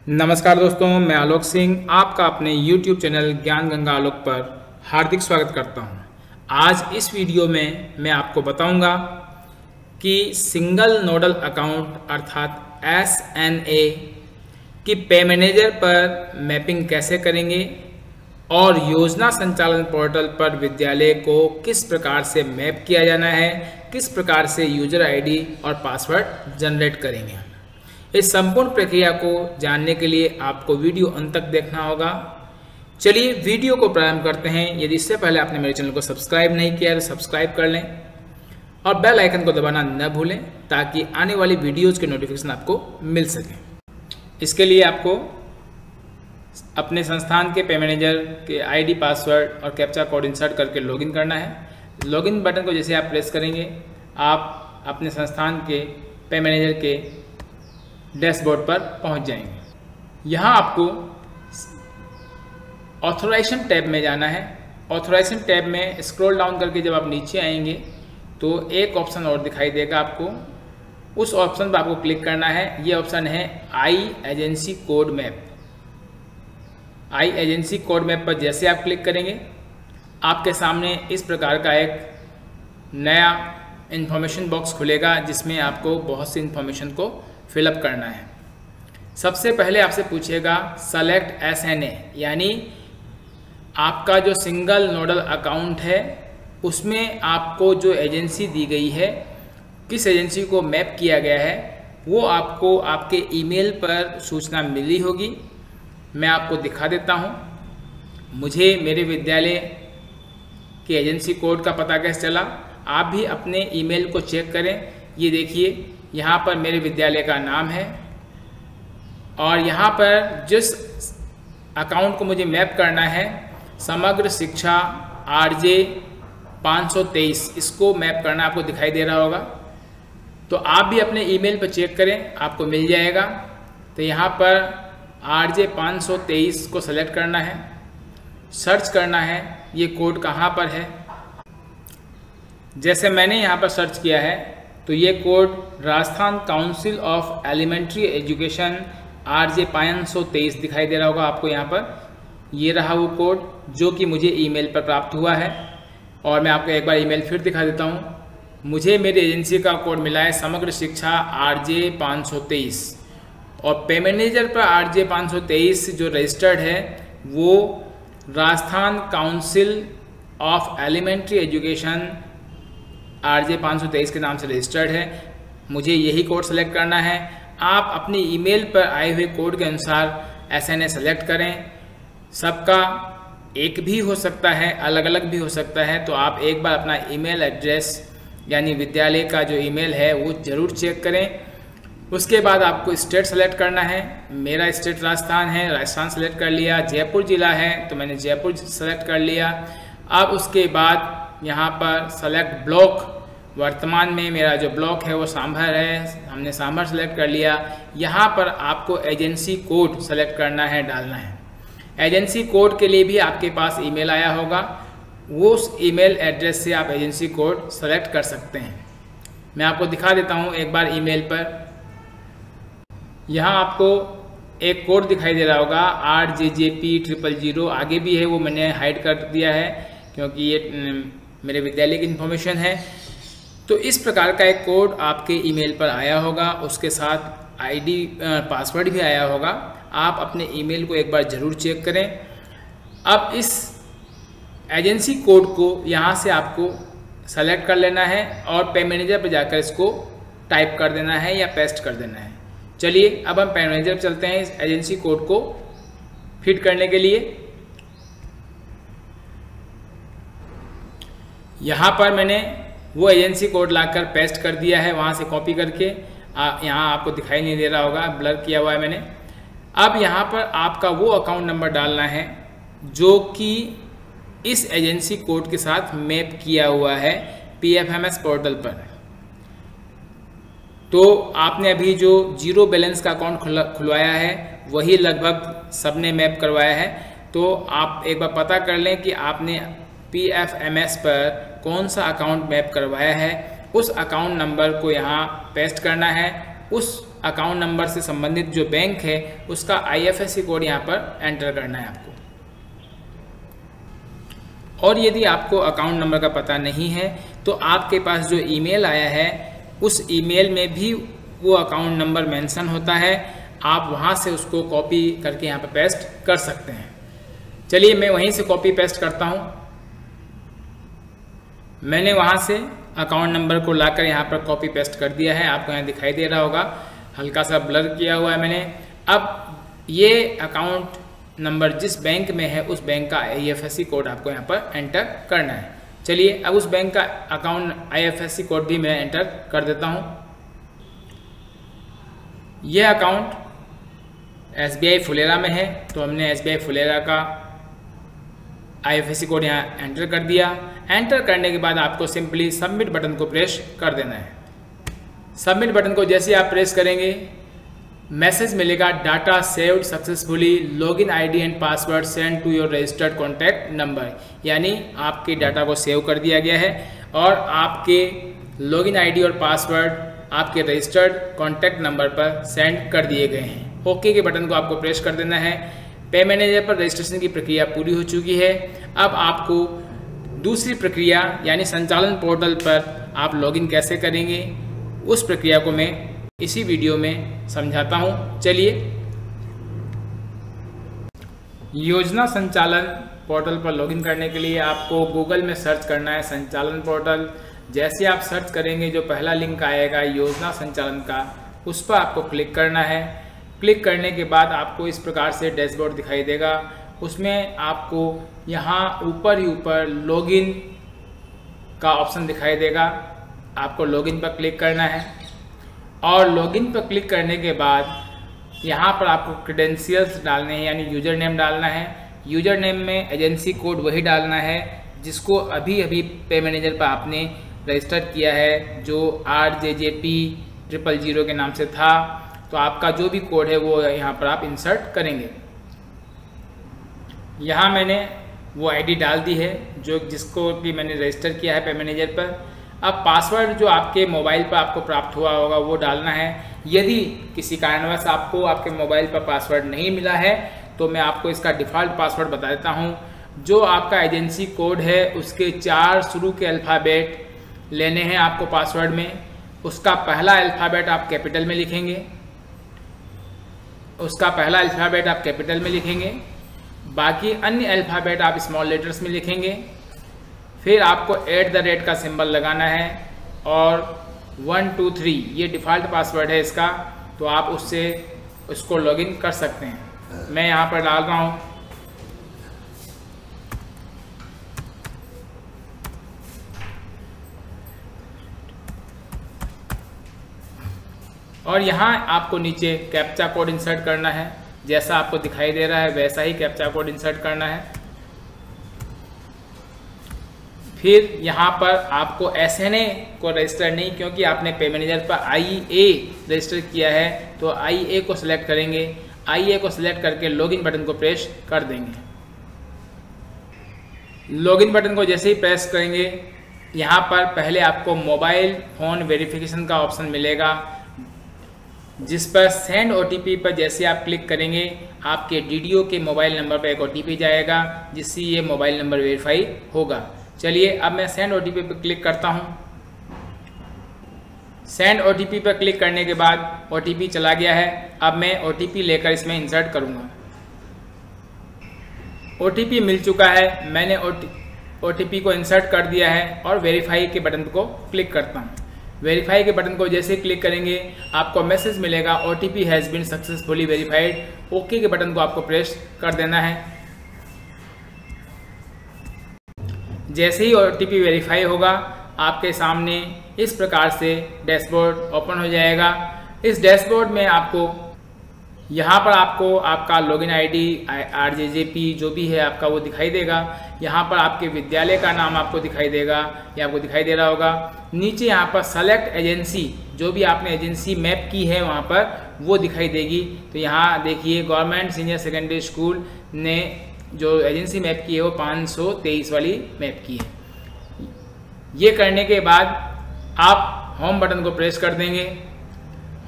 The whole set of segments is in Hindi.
नमस्कार दोस्तों, मैं आलोक सिंह आपका अपने YouTube चैनल ज्ञान गंगा आलोक पर हार्दिक स्वागत करता हूं। आज इस वीडियो में मैं आपको बताऊंगा कि सिंगल नोडल अकाउंट अर्थात SNA की पे मैनेजर पर मैपिंग कैसे करेंगे और योजना संचालन पोर्टल पर विद्यालय को किस प्रकार से मैप किया जाना है, किस प्रकार से यूजर ID और पासवर्ड जनरेट करेंगे। इस संपूर्ण प्रक्रिया को जानने के लिए आपको वीडियो अंत तक देखना होगा। चलिए वीडियो को प्रारंभ करते हैं। यदि इससे पहले आपने मेरे चैनल को सब्सक्राइब नहीं किया तो सब्सक्राइब कर लें और बेल आइकन को दबाना न भूलें ताकि आने वाली वीडियोज़ के नोटिफिकेशन आपको मिल सके। इसके लिए आपको अपने संस्थान के पे मैनेजर के ID, पासवर्ड और कैप्चा कोड इंसर्ट करके लॉगिन करना है। लॉगिन बटन को जैसे आप प्रेस करेंगे आप अपने संस्थान के पे मैनेजर के डैशबोर्ड पर पहुंच जाएंगे। यहाँ आपको ऑथोराइजेशन टैब में जाना है। ऑथोराइजेशन टैब में स्क्रॉल डाउन करके जब आप नीचे आएंगे तो एक ऑप्शन और दिखाई देगा आपको। उस ऑप्शन पर आपको क्लिक करना है। ये ऑप्शन है आई एजेंसी कोड मैप। आई एजेंसी कोड मैप पर जैसे आप क्लिक करेंगे आपके सामने इस प्रकार का एक नया इन्फॉर्मेशन बॉक्स खुलेगा जिसमें आपको बहुत सी इन्फॉर्मेशन को फिलअप करना है। सबसे पहले आपसे पूछेगा सेलेक्ट SNA, यानी आपका जो सिंगल नोडल अकाउंट है उसमें आपको जो एजेंसी दी गई है, किस एजेंसी को मैप किया गया है, वो आपको आपके ईमेल पर सूचना मिली होगी। मैं आपको दिखा देता हूँ। मुझे मेरे विद्यालय के एजेंसी कोड का पता कैसे चला, आप भी अपने ईमेल को चेक करें। ये देखिए, यहाँ पर मेरे विद्यालय का नाम है और यहाँ पर जिस अकाउंट को मुझे मैप करना है समग्र शिक्षा RJ 523, इसको मैप करना आपको दिखाई दे रहा होगा। तो आप भी अपने ईमेल पर चेक करें, आपको मिल जाएगा। तो यहाँ पर RJ 523 को सेलेक्ट करना है, सर्च करना है ये कोड कहाँ पर है। जैसे मैंने यहाँ पर सर्च किया है तो ये code Rajasthan council of elementary education RJ 523 दिखाई दे रहा होगा आपको। यहाँ पर ये रहा वो कोड जो कि मुझे ईमेल पर प्राप्त हुआ है। और मैं आपको एक बार ईमेल फिर दिखा देता हूँ। मुझे मेरी एजेंसी का कोड मिला है समग्र शिक्षा RJ 523 और पे मैनेजर पर RJ 523 जो रजिस्टर्ड है वो Rajasthan council of elementary education RJ 523 के नाम से रजिस्टर्ड है। मुझे यही कोड सेलेक्ट करना है। आप अपनी ईमेल पर आए हुए कोड के अनुसार SNA सेलेक्ट करें। सबका एक भी हो सकता है, अलग अलग भी हो सकता है। तो आप एक बार अपना ईमेल एड्रेस यानी विद्यालय का जो ईमेल है वो ज़रूर चेक करें। उसके बाद आपको स्टेट सेलेक्ट करना है। मेरा स्टेट राजस्थान है, राजस्थान सेलेक्ट कर लिया। जयपुर ज़िला है तो मैंने जयपुर सेलेक्ट कर लिया। अब उसके बाद यहाँ पर सेलेक्ट ब्लॉक, वर्तमान में मेरा जो ब्लॉक है वो सांभर है, हमने सांभर सेलेक्ट कर लिया। यहाँ पर आपको एजेंसी कोड सेलेक्ट करना है, डालना है। एजेंसी कोड के लिए भी आपके पास ईमेल आया होगा, वो उस ईमेल एड्रेस से आप एजेंसी कोड सेलेक्ट कर सकते हैं। मैं आपको दिखा देता हूँ एक बार ईमेल पर। यहाँ आपको एक कोड दिखाई दे रहा होगा RJJP 000, आगे भी है वो मैंने हाइड कर दिया है क्योंकि ये मेरे विद्यालय की इन्फॉर्मेशन है। तो इस प्रकार का एक कोड आपके ईमेल पर आया होगा, उसके साथ ID पासवर्ड भी आया होगा। आप अपने ईमेल को एक बार ज़रूर चेक करें। अब इस एजेंसी कोड को यहाँ से आपको सेलेक्ट कर लेना है और पे मैनेजर पर जाकर इसको टाइप कर देना है या पेस्ट कर देना है। चलिए अब हम पे मैनेजर पर चलते हैं इस एजेंसी कोड को फिट करने के लिए। यहाँ पर मैंने वो एजेंसी कोड लाकर पेस्ट कर दिया है, वहाँ से कॉपी करके। यहाँ आपको दिखाई नहीं दे रहा होगा, ब्लर किया हुआ है मैंने। अब यहाँ पर आपका वो अकाउंट नंबर डालना है जो कि इस एजेंसी कोड के साथ मैप किया हुआ है PFMS पोर्टल पर। तो आपने अभी जो जीरो बैलेंस का अकाउंट खुलवाया है वही लगभग सबने मैप करवाया है। तो आप एक बार पता कर लें कि आपने PFMS पर कौन सा अकाउंट मैप करवाया है। उस अकाउंट नंबर को यहाँ पेस्ट करना है उस अकाउंट नंबर से संबंधित जो बैंक है उसका IFSC कोड यहाँ पर एंटर करना है आपको। और यदि आपको अकाउंट नंबर का पता नहीं है तो आपके पास जो ईमेल आया है उस ईमेल में भी वो अकाउंट नंबर मेंशन होता है, आप वहाँ से उसको कॉपी करके यहाँ पर पेस्ट कर सकते हैं। चलिए मैं वहीं से कॉपी पेस्ट करता हूँ। मैंने वहाँ से अकाउंट नंबर को लाकर यहाँ पर कॉपी पेस्ट कर दिया है, आपको यहाँ दिखाई दे रहा होगा, हल्का सा ब्लर किया हुआ है मैंने। अब ये अकाउंट नंबर जिस बैंक में है उस बैंक का IFSC कोड आपको यहाँ पर एंटर करना है। चलिए अब उस बैंक का अकाउंट IFSC कोड भी मैं एंटर कर देता हूँ। यह अकाउंट SBI फुलेरा में है तो हमने SBI फुलेरा का IFSC कोड यहाँ एंटर कर दिया। एंटर करने के बाद आपको सिंपली सबमिट बटन को प्रेस कर देना है। सबमिट बटन को जैसे आप प्रेस करेंगे मैसेज मिलेगा, data saved successfully, login ID and password send to your registered contact number, यानी आपके डाटा को सेव कर दिया गया है और आपके लॉगिन ID और पासवर्ड आपके रजिस्टर्ड कॉन्टैक्ट नंबर पर सेंड कर दिए गए हैं। ओके के बटन को आपको प्रेस कर देना है। पे मैनेजर पर रजिस्ट्रेशन की प्रक्रिया पूरी हो चुकी है। अब आपको दूसरी प्रक्रिया यानी संचालन पोर्टल पर आप लॉगिन कैसे करेंगे उस प्रक्रिया को मैं इसी वीडियो में समझाता हूं। चलिए, योजना संचालन पोर्टल पर लॉगिन करने के लिए आपको गूगल में सर्च करना है संचालन पोर्टल। जैसे आप सर्च करेंगे जो पहला लिंक आएगा योजना संचालन का, उस पर आपको क्लिक करना है। क्लिक करने के बाद आपको इस प्रकार से डैशबोर्ड दिखाई देगा। उसमें आपको यहाँ ऊपर ही ऊपर लॉगिन का ऑप्शन दिखाई देगा, आपको लॉगिन पर क्लिक करना है और लॉगिन पर क्लिक करने के बाद यहाँ पर आपको क्रेडेंशियल्स डालने हैं, यानी यूज़र नेम डालना है। यूज़र नेम में एजेंसी कोड वही डालना है जिसको अभी अभी पे मैनेजर पर आपने रजिस्टर किया है, जो RJJP 000 के नाम से था। तो आपका जो भी कोड है वो यहाँ पर आप इंसर्ट करेंगे। यहाँ मैंने वो ID डाल दी है जो जिसको भी मैंने रजिस्टर किया है पे मैनेजर पर। अब पासवर्ड जो आपके मोबाइल पर आपको प्राप्त हुआ होगा वो डालना है। यदि किसी कारणवश आपको आपके मोबाइल पर पासवर्ड नहीं मिला है तो मैं आपको इसका डिफ़ॉल्ट पासवर्ड बता देता हूँ। जो आपका एजेंसी कोड है उसके 4 शुरू के अल्फ़ाबेट लेने हैं आपको पासवर्ड में। उसका पहला अल्फ़ाबेट आप कैपिटल में लिखेंगे, बाकी अन्य अल्फ़ाबेट आप स्मॉल लेटर्स में लिखेंगे। फिर आपको @ का सिंबल लगाना है और 1 2 3 ये डिफ़ॉल्ट पासवर्ड है इसका, तो आप उससे उसको लॉगिन कर सकते हैं। मैं यहाँ पर डाल रहा हूँ। और यहाँ आपको नीचे कैप्चा कोड इंसर्ट करना है, जैसा आपको दिखाई दे रहा है वैसा ही कैप्चा कोड इंसर्ट करना है। फिर यहाँ पर आपको SNA को रजिस्टर नहीं, क्योंकि आपने पे मैनेजर पर IA रजिस्टर किया है, तो IA को सिलेक्ट करेंगे। IA को सिलेक्ट करके लॉगिन बटन को प्रेस कर देंगे। लॉगिन बटन को जैसे ही प्रेस करेंगे यहाँ पर पहले आपको मोबाइल फ़ोन वेरिफिकेशन का ऑप्शन मिलेगा, जिस पर सेंड OTP पर जैसे आप क्लिक करेंगे आपके DDO के मोबाइल नंबर पर एक OTP जाएगा जिससे ये मोबाइल नंबर वेरीफाई होगा। चलिए अब मैं सेंड OTP पर क्लिक करता हूँ। सेंड OTP पर क्लिक करने के बाद OTP चला गया है। अब मैं OTP लेकर इसमें इंसर्ट करूँगा। OTP मिल चुका है, मैंने OTP को इंसर्ट कर दिया है और वेरीफाई के बटन को क्लिक करता हूँ। वेरीफाई के बटन को जैसे क्लिक करेंगे आपको मैसेज मिलेगा OTP has been successfully verified. Okay के बटन को आपको प्रेस कर देना है। जैसे ही OTP वेरीफाई होगा आपके सामने इस प्रकार से डैशबोर्ड ओपन हो जाएगा। इस डैशबोर्ड में आपको यहाँ पर आपको आपका लॉगिन ID RJJP जो भी है आपका वो दिखाई देगा। यहाँ पर आपके विद्यालय का नाम आपको दिखाई देगा, ये आपको दिखाई दे रहा होगा। नीचे यहाँ पर सेलेक्ट एजेंसी, जो भी आपने एजेंसी मैप की है वहाँ पर वो दिखाई देगी। तो यहाँ देखिए गवर्नमेंट सीनियर सेकेंडरी स्कूल ने जो एजेंसी मैप की है वो 523 वाली मैप की है। ये करने के बाद आप होम बटन को प्रेस कर देंगे।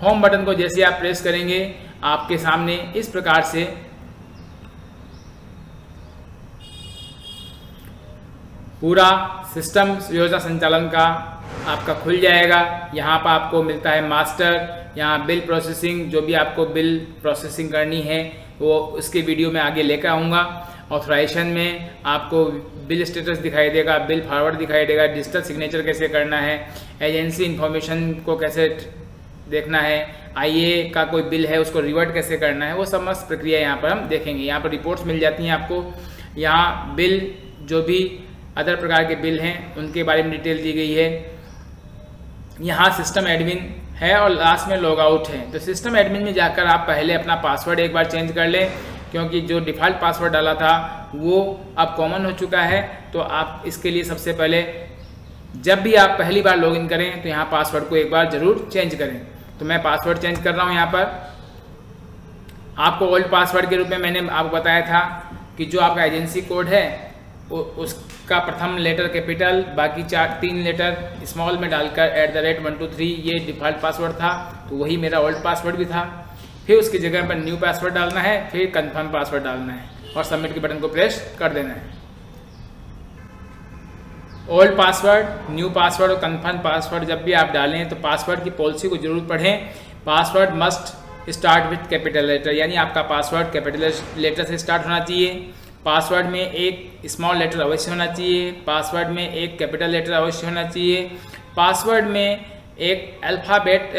होम बटन को जैसे आप प्रेस करेंगे आपके सामने इस प्रकार से पूरा सिस्टम योजना संचालन का आपका खुल जाएगा। यहाँ पर आपको मिलता है मास्टर, यहाँ बिल प्रोसेसिंग, जो भी आपको बिल प्रोसेसिंग करनी है वो उसके वीडियो में आगे लेकर आऊँगा। ऑथराइजेशन में आपको बिल स्टेटस दिखाई देगा, बिल फॉरवर्ड दिखाई देगा, डिजिटल सिग्नेचर कैसे करना है, एजेंसी इन्फॉर्मेशन को कैसे देखना है, आईए का कोई बिल है उसको रिवर्ट कैसे करना है, वो समस्त प्रक्रिया यहाँ पर हम देखेंगे। यहाँ पर रिपोर्ट्स मिल जाती हैं आपको। यहाँ बिल जो भी अदर प्रकार के बिल हैं उनके बारे में डिटेल दी गई है। यहाँ सिस्टम एडमिन है और लास्ट में लॉग आउट है। तो सिस्टम एडमिन में जाकर आप पहले अपना पासवर्ड एक बार चेंज कर लें, क्योंकि जो डिफ़ॉल्ट पासवर्ड डाला था वो अब कॉमन हो चुका है। तो आप इसके लिए सबसे पहले जब भी आप पहली बार लॉगिन करें तो यहाँ पासवर्ड को एक बार ज़रूर चेंज करें। तो मैं पासवर्ड चेंज कर रहा हूँ। यहाँ पर आपको ओल्ड पासवर्ड के रूप में मैंने आपको बताया था कि जो आपका एजेंसी कोड है उसका प्रथम लेटर कैपिटल, बाकी 3 लेटर स्मॉल में डालकर @123 ये डिफ़ॉल्ट पासवर्ड था। तो वही मेरा ओल्ड पासवर्ड भी था। फिर उसकी जगह पर न्यू पासवर्ड डालना है, फिर कंफर्म पासवर्ड डालना है और सबमिट के बटन को प्रेस कर देना है। ओल्ड पासवर्ड, न्यू पासवर्ड और कंफर्म पासवर्ड जब भी आप डालें तो पासवर्ड की पॉलिसी को जरूर पढ़ें। Password must start with capital letter, यानी आपका पासवर्ड कैपिटल लेटर से स्टार्ट होना चाहिए। पासवर्ड में एक स्मॉल लेटर अवश्य होना चाहिए। पासवर्ड में एक कैपिटल लेटर अवश्य होना चाहिए। पासवर्ड में एक अल्फ़ाबेट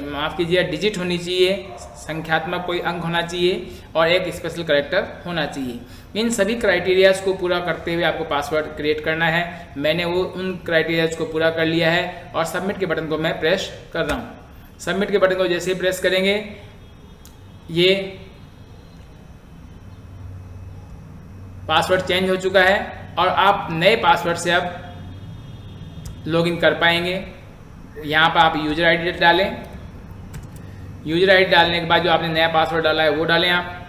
माफ़ कीजिए डिजिट होनी चाहिए, संख्यात्मक कोई अंक होना चाहिए और एक स्पेशल कैरेक्टर होना चाहिए। इन सभी क्राइटेरियाज को पूरा करते हुए आपको पासवर्ड क्रिएट करना है। मैंने वो उन क्राइटेरियाज को पूरा कर लिया है और सबमिट के बटन को मैं प्रेस कर रहा हूँ। सबमिट के बटन को जैसे ही प्रेस करेंगे ये पासवर्ड चेंज हो चुका है और आप नए पासवर्ड से अब लॉगिन कर पाएंगे। यहाँ पर आप यूजर आईडी डालें। यूजर आईडी डालने के बाद जो आपने नया पासवर्ड डाला है वो डालें आप।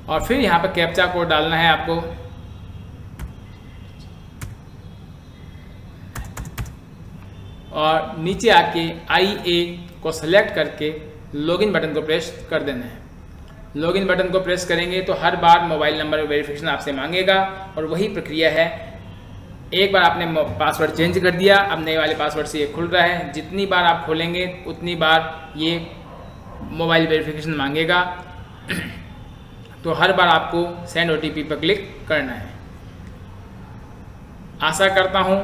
और फिर यहाँ पर कैप्चा कोड डालना है आपको। और नीचे आके IA को सेलेक्ट करके लॉगिन बटन को प्रेस कर देना है। लॉगिन बटन को प्रेस करेंगे तो हर बार मोबाइल नंबर वेरिफिकेशन आपसे मांगेगा और वही प्रक्रिया है। एक बार आपने पासवर्ड चेंज कर दिया, अब नए वाले पासवर्ड से ये खुल रहा है। जितनी बार आप खोलेंगे उतनी बार ये मोबाइल वेरिफिकेशन मांगेगा। तो हर बार आपको सेंड OTP पर क्लिक करना है। आशा करता हूँ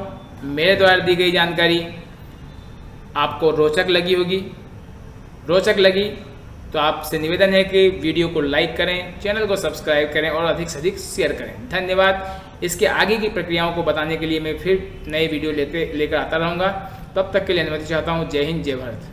मेरे द्वारा दी गई जानकारी आपको रोचक लगी होगी। रोचक लगी तो आपसे निवेदन है कि वीडियो को लाइक करें, चैनल को सब्सक्राइब करें और अधिक से अधिक शेयर करें। धन्यवाद। इसके आगे की प्रक्रियाओं को बताने के लिए मैं फिर नए वीडियो लेकर आता रहूँगा। तब तक के लिए अनुमति चाहता हूँ। जय हिंद, जय भारत।